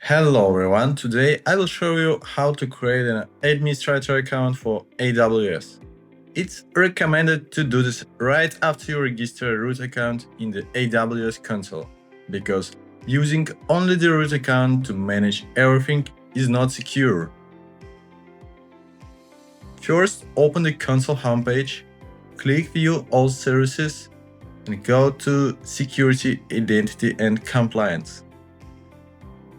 Hello everyone, today I will show you how to create an administrator account for AWS. It's recommended to do this right after you register a root account in the AWS console, because using only the root account to manage everything is not secure. First, open the console homepage, click View All Services, and go to Security, Identity and Compliance.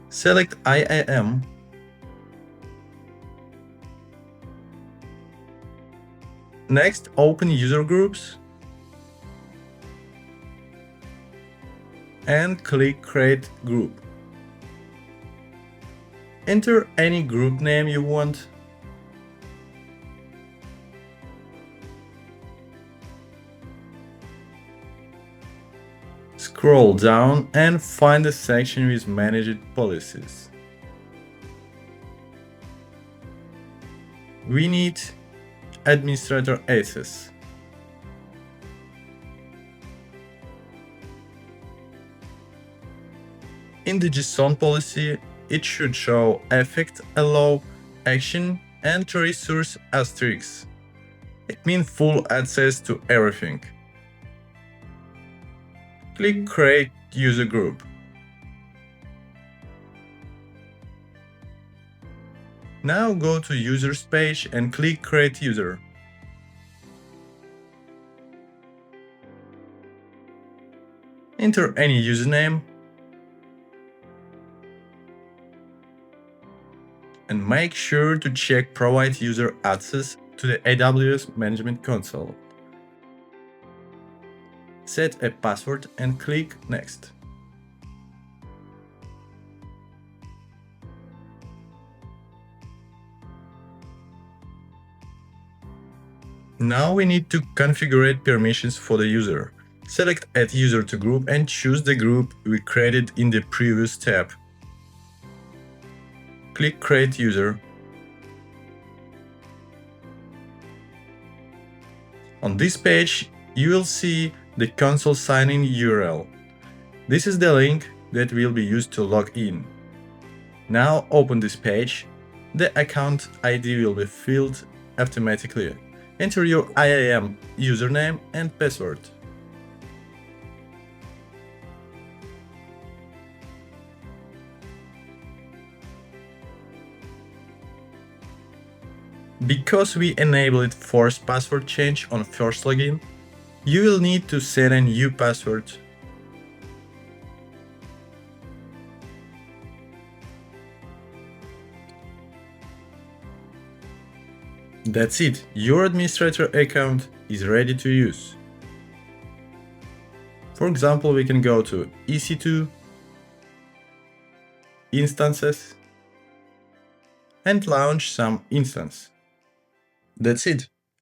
Select IAM. Next, open User Groups and click Create Group. Enter any group name you want. Scroll down and find the section with Managed Policies. We need Administrator Access. In the JSON policy, it should show Effect, Allow, Action, and Resource Asterisk. It means full access to everything. Click Create User Group. Now go to Users page and click Create User. Enter any username and make sure to check Provide User Access to the AWS Management Console. Set a password and click Next. Now we need to configure permissions for the user. Select Add User to Group and choose the group we created in the previous tab. Click Create User. On this page, you will see the console sign-in URL. This is the link that will be used to log in. Now open this page. The account ID will be filled automatically. Enter your IAM username and password. Because we enabled forced password change on first login, you will need to set a new password. That's it, your administrator account is ready to use. For example, we can go to EC2, Instances, and launch some instance. That's it.